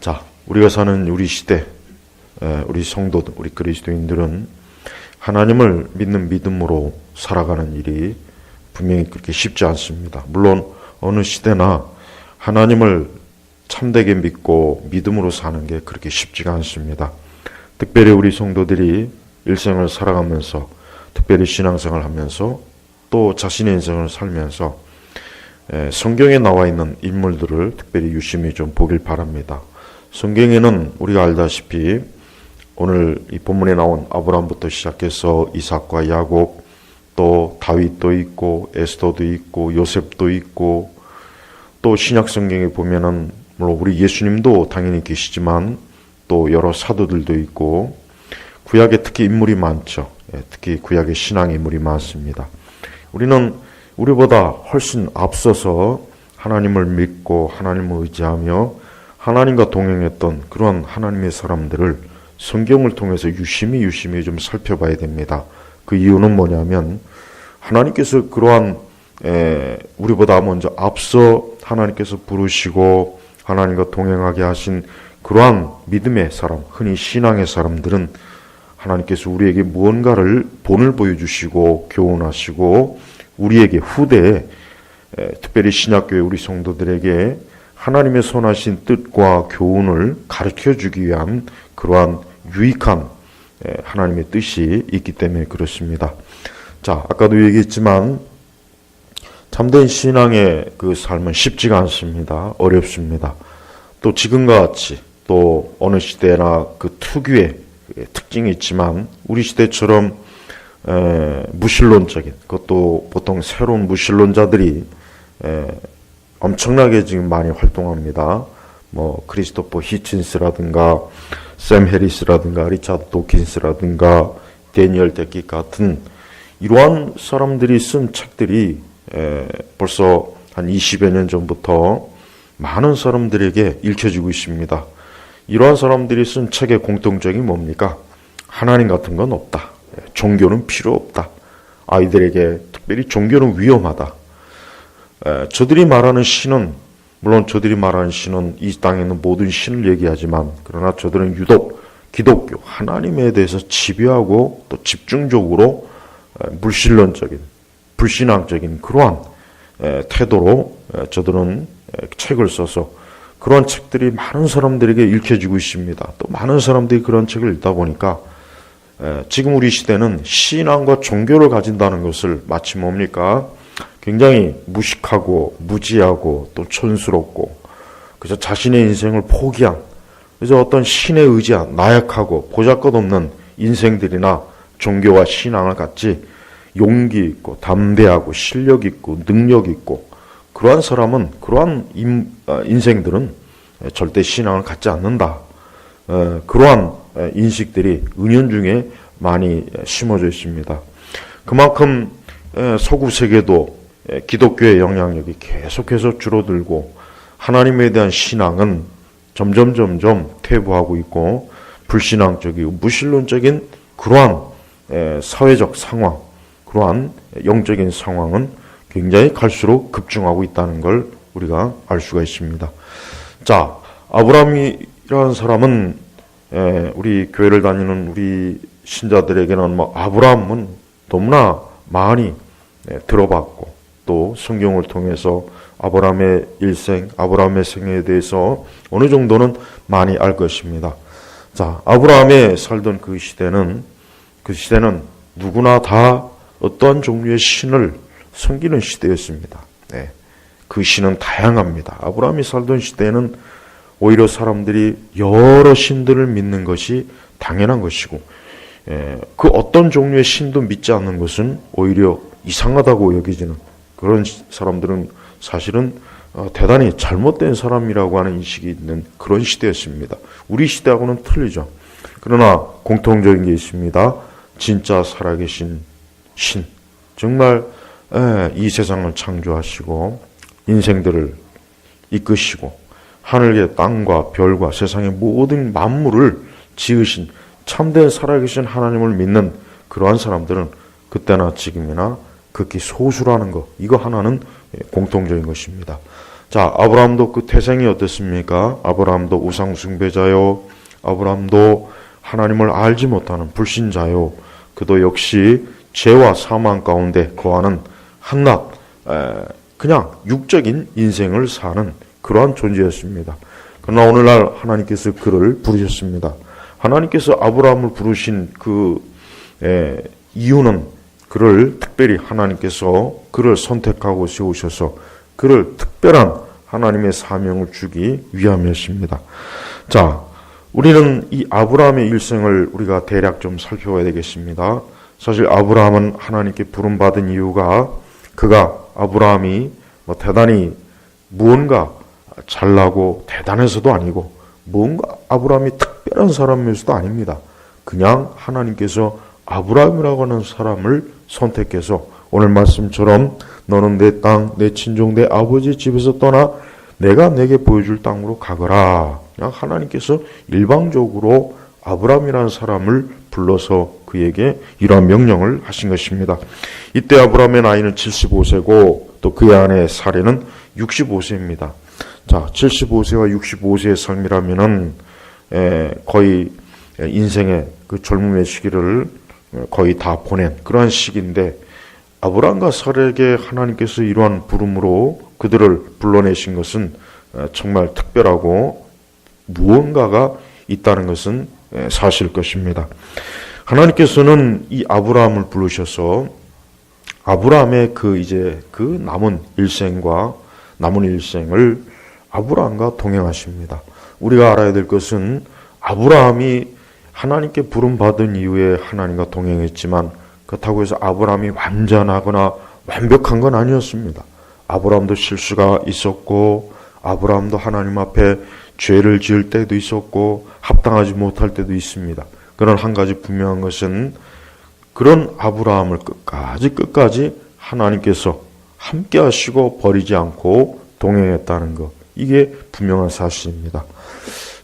자, 우리가 사는 우리 시대, 우리 성도들, 우리 그리스도인들은 하나님을 믿는 믿음으로 살아가는 일이 분명히 그렇게 쉽지 않습니다. 물론 어느 시대나 하나님을 참되게 믿고 믿음으로 사는 게 그렇게 쉽지가 않습니다. 특별히 우리 성도들이 일생을 살아가면서, 특별히 신앙생활을 하면서 또 자신의 인생을 살면서 성경에 나와 있는 인물들을 특별히 유심히 좀 보길 바랍니다. 성경에는 우리가 알다시피 오늘 이 본문에 나온 아브라함부터 시작해서 이삭과 야곱, 또 다윗도 있고 에스더도 있고 요셉도 있고, 또 신약 성경에 보면은 물론 우리 예수님도 당연히 계시지만 또 여러 사도들도 있고, 구약에 특히 인물이 많죠. 특히 구약에 신앙의 인물이 많습니다. 우리는 우리보다 훨씬 앞서서 하나님을 믿고 하나님을 의지하며 하나님과 동행했던 그런 하나님의 사람들을 성경을 통해서 유심히 좀 살펴봐야 됩니다. 그 이유는 뭐냐면 하나님께서 그러한 우리보다 먼저 앞서 하나님께서 부르시고 하나님과 동행하게 하신 그러한 믿음의 사람, 흔히 신앙의 사람들은 하나님께서 우리에게 무언가를 본을 보여주시고 교훈하시고 우리에게 후대에 특별히 신약교회 우리 성도들에게 하나님의 선하신 뜻과 교훈을 가르쳐주기 위한 그러한 유익한 하나님의 뜻이 있기 때문에 그렇습니다. 자, 아까도 얘기했지만 참된 신앙의 그 삶은 쉽지가 않습니다. 어렵습니다. 또 지금과 같이 또 어느 시대나 그 특유의 특징이 있지만 우리 시대처럼 무신론적인, 그것도 보통 새로운 무신론자들이 엄청나게 지금 많이 활동합니다. 뭐 크리스토퍼 히친스라든가 샘 해리스라든가 리차드 도킨스라든가 데니얼 데키 같은 이러한 사람들이 쓴 책들이 벌써 한 20여 년 전부터 많은 사람들에게 읽혀지고 있습니다. 이러한 사람들이 쓴 책의 공통점이 뭡니까? 하나님 같은 건 없다. 종교는 필요 없다. 아이들에게 특별히 종교는 위험하다. 저들이 말하는 신은, 물론 저들이 말하는 신은 이 땅에 있는 모든 신을 얘기하지만, 그러나 저들은 유독 기독교, 하나님에 대해서 집요하고 또 집중적으로 물신론적인, 불신앙적인 그러한 태도로 저들은 책을 써서 그런 책들이 많은 사람들에게 읽혀지고 있습니다. 또 많은 사람들이 그런 책을 읽다 보니까 지금 우리 시대는 신앙과 종교를 가진다는 것을 마치 뭡니까? 굉장히 무식하고 무지하고 또 촌스럽고 그래서 자신의 인생을 포기한, 그래서 어떤 신에 의지한 나약하고 보잘것없는 인생들이나 종교와 신앙을 갖지 용기 있고 담대하고 실력 있고 능력 있고 그러한 사람은, 그러한 인생들은 절대 신앙을 갖지 않는다. 그러한 인식들이 은연중에 많이 심어져 있습니다. 그만큼 서구 세계도 기독교의 영향력이 계속해서 줄어들고 하나님에 대한 신앙은 점점 퇴보하고 있고 불신앙적이고 무신론적인 그러한 사회적 상황, 그러한 영적인 상황은 굉장히 갈수록 급증하고 있다는 걸 우리가 알 수가 있습니다. 자, 아브라함이라는 사람은 우리 교회를 다니는 우리 신자들에게는 뭐 아브라함은 너무나 많이 들어봤고 또 성경을 통해서 아브라함의 일생, 아브라함의 생애에 대해서 어느 정도는 많이 알 것입니다. 자, 아브라함의 살던 그 시대는 누구나 다 어떠한 종류의 신을 섬기는 시대였습니다. 그 신은 다양합니다. 아브라함이 살던 시대에는 오히려 사람들이 여러 신들을 믿는 것이 당연한 것이고, 그 어떤 종류의 신도 믿지 않는 것은 오히려 이상하다고 여겨지는 그런 사람들은 사실은 대단히 잘못된 사람이라고 하는 인식이 있는 그런 시대였습니다. 우리 시대하고는 틀리죠. 그러나 공통적인 게 있습니다. 진짜 살아계신 신, 정말 이 세상을 창조하시고 인생들을 이끄시고 하늘의 땅과 별과 세상의 모든 만물을 지으신 참된 살아계신 하나님을 믿는 그러한 사람들은 그때나 지금이나 극히 소수라는 것, 이거 하나는 공통적인 것입니다. 자, 아브라함도 그 태생이 어떻습니까? 아브라함도 우상 숭배자요. 아브라함도 하나님을 알지 못하는 불신자요. 그도 역시 죄와 사망 가운데 거하는 한낱 그냥 육적인 인생을 사는 그러한 존재였습니다. 그러나 오늘날 하나님께서 그를 부르셨습니다. 하나님께서 아브라함을 부르신 그 이유는 그를 특별히 하나님께서 그를 선택하고 세우셔서 그를 특별한 하나님의 사명을 주기 위함이었습니다. 자, 우리는 이 아브라함의 일생을 우리가 대략 좀 살펴봐야 되겠습니다. 사실 아브라함은 하나님께 부름받은 이유가 아브라함이 대단히 무언가 잘나고 대단해서도 아니고 뭔가 아브라함이 특별한 사람이어서도 아닙니다. 그냥 하나님께서 아브라함이라고 하는 사람을 선택해서 오늘 말씀처럼 너는 내 땅, 내 친종, 내 아버지 집에서 떠나 내가 내게 보여줄 땅으로 가거라. 그냥 하나님께서 일방적으로 아브라함이라는 사람을 불러서 그에게 이러한 명령을 하신 것입니다. 이때 아브라함의 나이는 75세고 또 그의 아내 사례는 65세입니다. 자, 75세와 65세의 삶이라면은 거의 인생의 그 젊음의 시기를 거의 다 보낸 그러한 시기인데 아브라함과 사례에게 하나님께서 이러한 부름으로 그들을 불러내신 것은 정말 특별하고 무언가가 있다는 것은 사실 것입니다. 하나님께서는 이 아브라함을 부르셔서 아브라함의 그 남은 일생을 아브라함과 동행하십니다. 우리가 알아야 될 것은 아브라함이 하나님께 부름받은 이후에 하나님과 동행했지만 그렇다고 해서 아브라함이 완전하거나 완벽한 건 아니었습니다. 아브라함도 실수가 있었고 아브라함도 하나님 앞에 죄를 지을 때도 있었고 합당하지 못할 때도 있습니다. 그러나 한 가지 분명한 것은 그런 아브라함을 끝까지 하나님께서 함께 하시고 버리지 않고 동행했다는 것. 이게 분명한 사실입니다.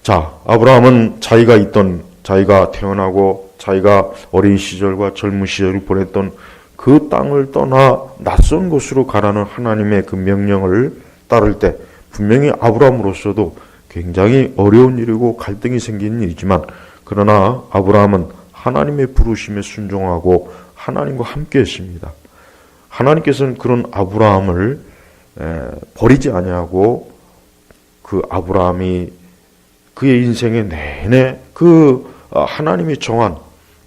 자, 아브라함은 자기가 태어나고 자기가 어린 시절과 젊은 시절을 보냈던 그 땅을 떠나 낯선 곳으로 가라는 하나님의 그 명령을 따를 때 분명히 아브라함으로서도 굉장히 어려운 일이고 갈등이 생기는 일이지만 그러나 아브라함은 하나님의 부르심에 순종하고 하나님과 함께 했습니다. 하나님께서는 그런 아브라함을 버리지 아니하고 그 아브라함이 그의 인생의 내내 하나님이 정한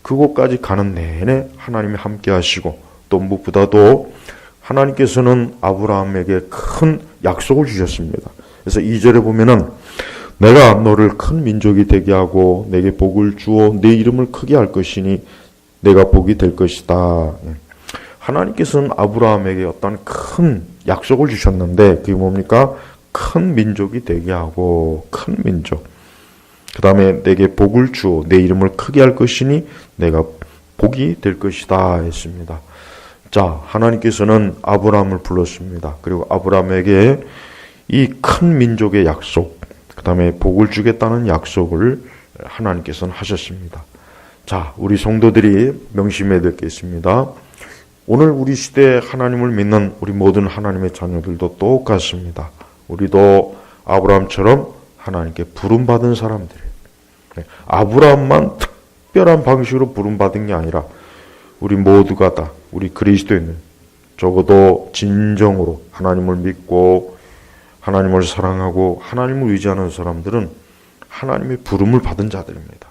그곳까지 가는 내내 하나님이 함께 하시고 또 무엇보다도 하나님께서는 아브라함에게 큰 약속을 주셨습니다. 그래서 2절에 보면은 내가 너를 큰 민족이 되게 하고 내게 복을 주어 내 이름을 크게 할 것이니 내가 복이 될 것이다. 하나님께서는 아브라함에게 어떤 큰 약속을 주셨는데 그게 뭡니까? 큰 민족이 되게 하고 큰 민족. 그 다음에 내게 복을 주어 내 이름을 크게 할 것이니 내가 복이 될 것이다 했습니다. 자, 하나님께서는 아브라함을 불렀습니다. 그리고 아브라함에게 이 큰 민족의 약속, 그 다음에 복을 주겠다는 약속을 하나님께서는 하셨습니다. 자, 우리 성도들이 명심해야 될 게 있습니다. 오늘 우리 시대에 하나님을 믿는 우리 모든 하나님의 자녀들도 똑같습니다. 우리도 아브라함처럼 하나님께 부름받은 사람들이에요. 아브라함만 특별한 방식으로 부름받은 게 아니라 우리 모두가 다 우리 그리스도인은 적어도 진정으로 하나님을 믿고 하나님을 사랑하고 하나님을 의지하는 사람들은 하나님의 부름을 받은 자들입니다.